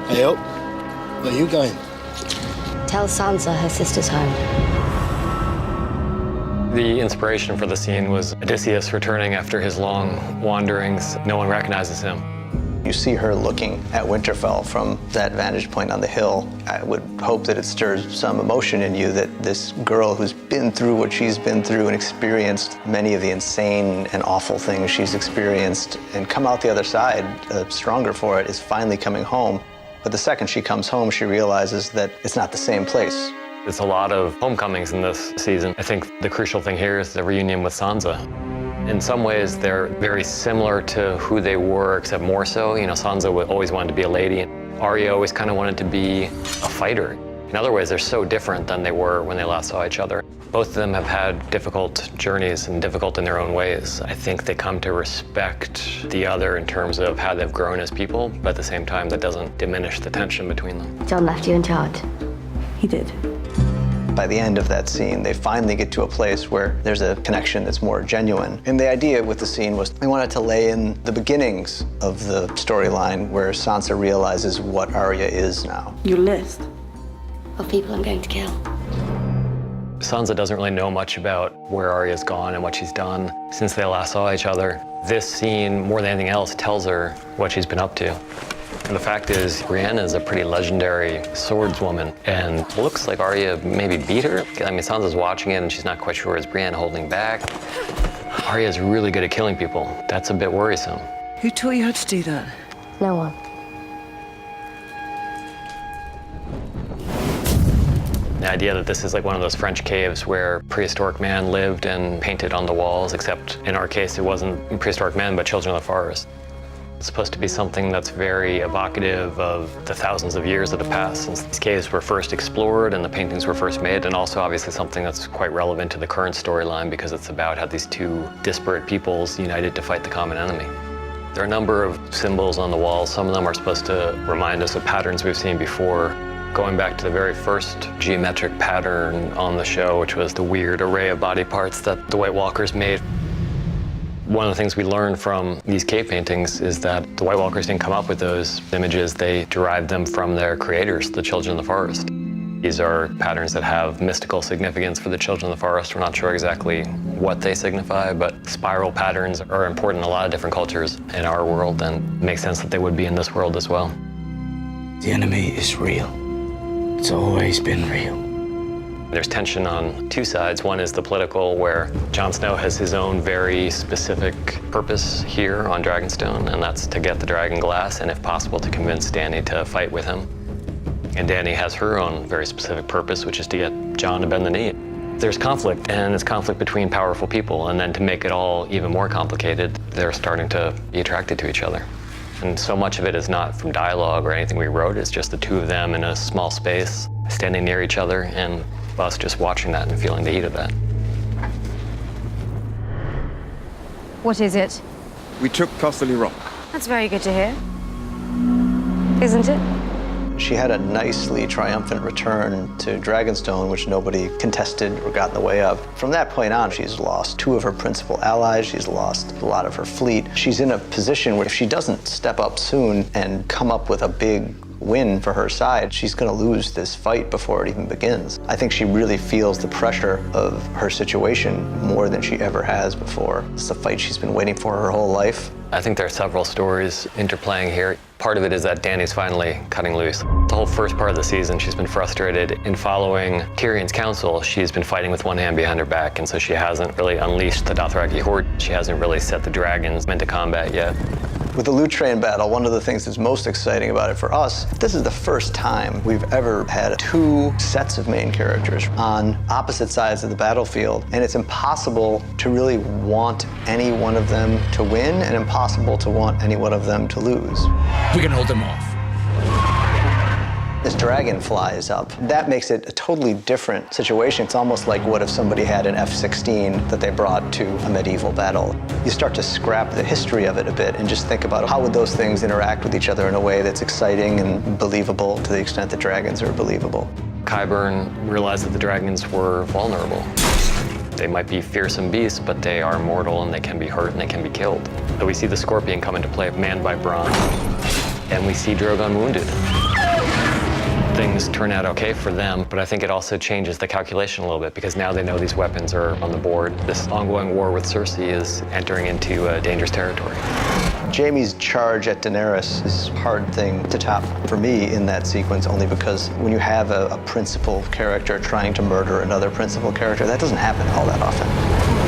Hey, up. Where are you going? Tell Sansa her sister's home. The inspiration for the scene was Odysseus returning after his long wanderings. No one recognizes him. You see her looking at Winterfell from that vantage point on the hill. I would hope that it stirs some emotion in you that this girl who's been through what she's been through and experienced many of the insane and awful things she's experienced and come out the other side stronger for it is finally coming home. But the second she comes home, she realizes that it's not the same place. There's a lot of homecomings in this season. I think the crucial thing here is the reunion with Sansa. In some ways, they're very similar to who they were, except more so. You know, Sansa always wanted to be a lady, and Arya always kind of wanted to be a fighter. In other ways, they're so different than they were when they last saw each other. Both of them have had difficult journeys and difficult in their own ways. I think they come to respect the other in terms of how they've grown as people, but at the same time, that doesn't diminish the tension between them. Jon left you in charge. He did. By the end of that scene, they finally get to a place where there's a connection that's more genuine. And the idea with the scene was they wanted to lay in the beginnings of the storyline where Sansa realizes what Arya is now. Your list Of people I'm going to kill. Sansa doesn't really know much about where Arya's gone and what she's done since they last saw each other. This scene, more than anything else, tells her what she's been up to. And the fact is, Brienne is a pretty legendary swordswoman, and it looks like Arya maybe beat her. I mean, Sansa's watching it, and she's not quite sure, is Brienne holding back? Arya's really good at killing people. That's a bit worrisome. Who taught you how to do that? No one. The idea that this is like one of those French caves where prehistoric man lived and painted on the walls, except in our case, it wasn't prehistoric men, but children of the forest. It's supposed to be something that's very evocative of the thousands of years that have passed since these caves were first explored and the paintings were first made, and also obviously something that's quite relevant to the current storyline because it's about how these two disparate peoples united to fight the common enemy. There are a number of symbols on the walls. Some of them are supposed to remind us of patterns we've seen before, going back to the very first geometric pattern on the show, which was the weird array of body parts that the White Walkers made. One of the things we learned from these cave paintings is that the White Walkers didn't come up with those images. They derived them from their creators, the Children of the Forest. These are patterns that have mystical significance for the Children of the Forest. We're not sure exactly what they signify, but spiral patterns are important in a lot of different cultures in our world, and it makes sense that they would be in this world as well. The enemy is real. It's always been real. There's tension on two sides. One is the political, where Jon Snow has his own very specific purpose here on Dragonstone, and that's to get the dragon glass and, if possible, to convince Dany to fight with him. And Dany has her own very specific purpose, which is to get Jon to bend the knee. There's conflict, and it's conflict between powerful people, and then to make it all even more complicated, they're starting to be attracted to each other. And so much of it is not from dialogue or anything we wrote, it's just the two of them in a small space, standing near each other, and us just watching that and feeling the heat of that. What is it? We took Casterly Rock. That's very good to hear. Isn't it? She had a nicely triumphant return to Dragonstone, which nobody contested or got in the way of. From that point on, she's lost two of her principal allies. She's lost a lot of her fleet. She's in a position where if she doesn't step up soon and come up with a big win for her side, she's going to lose this fight before it even begins. I think she really feels the pressure of her situation more than she ever has before. It's the fight she's been waiting for her whole life. I think there are several stories interplaying here. Part of it is that Dany's finally cutting loose. The whole first part of the season, she's been frustrated in following Tyrion's counsel. She's been fighting with one hand behind her back, and so she hasn't really unleashed the Dothraki horde. She hasn't really set the dragons into combat yet. With the Loot Train battle, one of the things that's most exciting about it for us, this is the first time we've ever had two sets of main characters on opposite sides of the battlefield, and it's impossible to really want any one of them to win and impossible to want any one of them to lose. We can hold them off. This dragon flies up. That makes it a totally different situation. It's almost like what if somebody had an F-16 that they brought to a medieval battle. You start to scrap the history of it a bit and just think about how would those things interact with each other in a way that's exciting and believable to the extent that dragons are believable. Qyburn realized that the dragons were vulnerable. They might be fearsome beasts, but they are mortal and they can be hurt and they can be killed. So we see the Scorpion come into play, manned by Bronn, and we see Drogon wounded. things turn out okay for them, but I think it also changes the calculation a little bit because now they know these weapons are on the board. This ongoing war with Cersei is entering into dangerous territory. Jaime's charge at Daenerys is a hard thing to top for me in that sequence, only because when you have a principal character trying to murder another principal character, that doesn't happen all that often.